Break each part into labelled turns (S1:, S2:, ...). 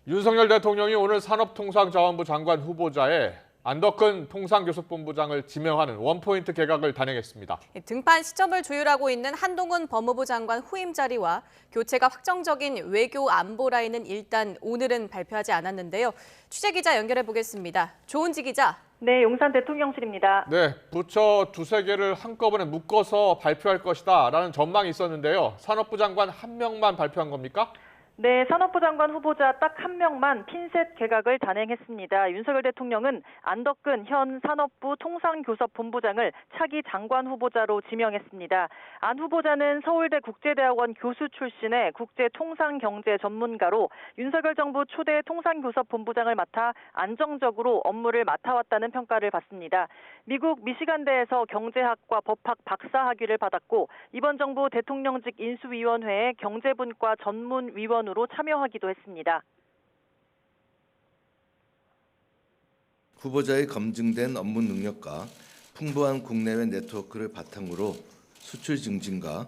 S1: 윤석열 대통령이 오늘 산업통상자원부 장관 후보자에 안덕근 통상교섭본부장을 지명하는 원포인트 개각을 단행했습니다.
S2: 등판 시점을 조율하고 있는 한동훈 법무부 장관 후임 자리와 교체가 확정적인 외교 안보 라인은 일단 오늘은 발표하지 않았는데요. 취재기자 연결해 보겠습니다. 조은지 기자.
S3: 네, 용산 대통령실입니다.
S1: 네, 부처 두세 개를 한꺼번에 묶어서 발표할 것이다라는 전망이 있었는데요. 산업부 장관 한 명만 발표한 겁니까?
S3: 네, 산업부 장관 후보자 딱 한 명만 핀셋 개각을 단행했습니다. 윤석열 대통령은 안덕근 현 산업부 통상교섭본부장을 차기 장관 후보자로 지명했습니다. 안 후보자는 서울대 국제대학원 교수 출신의 국제통상경제 전문가로 윤석열 정부 초대 통상교섭본부장을 맡아 안정적으로 업무를 맡아왔다는 평가를 받습니다. 미국 미시간대에서 경제학과 법학 박사학위를 받았고 이번 정부 대통령직 인수위원회의 경제분과 전문위원으로 참여하기도 했습니다.
S4: 후보자의 검증된 업무 능력과 풍부한 국내외 네트워크를 바탕으로 수출 증진과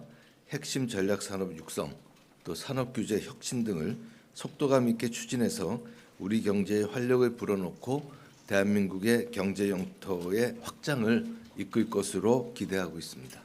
S4: 핵심 전략 산업 육성, 또 산업 규제 혁신 등을 속도감 있게 추진해서 우리 경제에 활력을 불어넣고 대한민국의 경제 영토의 확장을 이끌 것으로 기대하고 있습니다.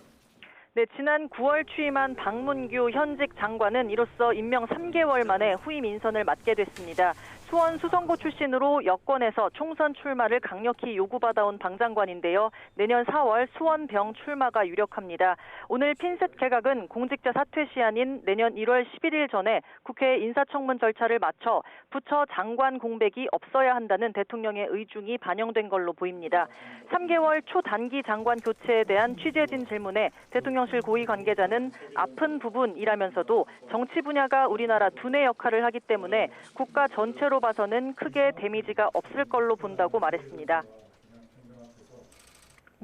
S3: 네, 지난 9월 취임한 박문규 현직 장관은 이로써 임명 3개월 만에 후임 인선을 맡게 됐습니다. 수원 수성고 출신으로 여권에서 총선 출마를 강력히 요구받아온 방 장관인데요. 내년 4월 수원병 출마가 유력합니다. 오늘 핀셋 개각은 공직자 사퇴 시한인 내년 1월 11일 전에 국회 인사청문 절차를 마쳐 부처 장관 공백이 없어야 한다는 대통령의 의중이 반영된 걸로 보입니다. 3개월 초단기 장관 교체에 대한 취재진 질문에 대통령실 고위 관계자는 아픈 부분이라면서도 정치 분야가 우리나라 두뇌 역할을 하기 때문에 국가 전체로 봐서는 크게 데미지가 없을 걸로 본다고 말했습니다.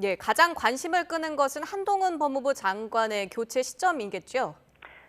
S2: 예, 가장 관심을 끄는 것은 한동훈 법무부 장관의 교체 시점이겠죠?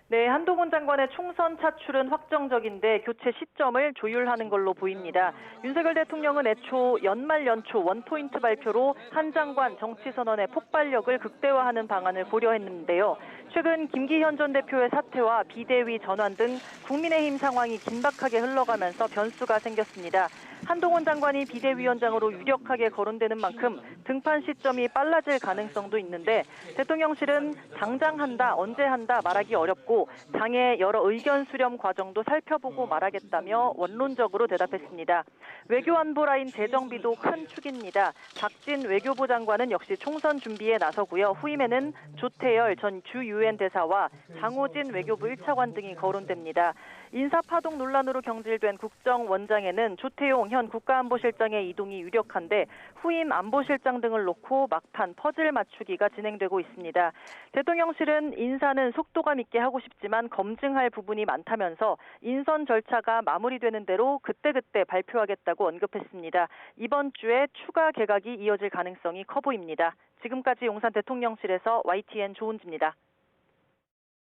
S3: 네, 한동훈 장관의 총선 차출은 확정적인데 교체 시점을 조율하는 걸로 보입니다. 윤석열 대통령은 애초 연말 연초 원포인트 발표로 한 장관 정치선언의 폭발력을 극대화하는 방안을 고려했는데요. 최근 김기현 전 대표의 사퇴와 비대위 전환 등 국민의힘 상황이 긴박하게 흘러가면서 변수가 생겼습니다. 한동훈 장관이 비대위원장으로 유력하게 거론되는 만큼 등판 시점이 빨라질 가능성도 있는데 대통령실은 당장 한다, 언제 한다 말하기 어렵고 당의 여러 의견 수렴 과정도 살펴보고 말하겠다며 원론적으로 대답했습니다. 외교안보 라인 재정비도 큰 축입니다. 박진 외교부 장관은 역시 총선 준비에 나서고요. 후임에는 조태열 전 주 유엔 대사와 장호진 외교부 1차관 등이 거론됩니다. 인사파동 논란으로 경질된 국정원장에는 조태용 현 국가안보실장의 이동이 유력한데 후임 안보실장 등을 놓고 막판 퍼즐 맞추기가 진행되고 있습니다. 대통령실은 인사는 속도감 있게 하고 싶지만 검증할 부분이 많다면서 인선 절차가 마무리되는 대로 그때그때 발표하겠다고 언급했습니다. 이번 주에 추가 개각이 이어질 가능성이 커 보입니다. 지금까지 용산 대통령실에서 YTN 조은지입니다.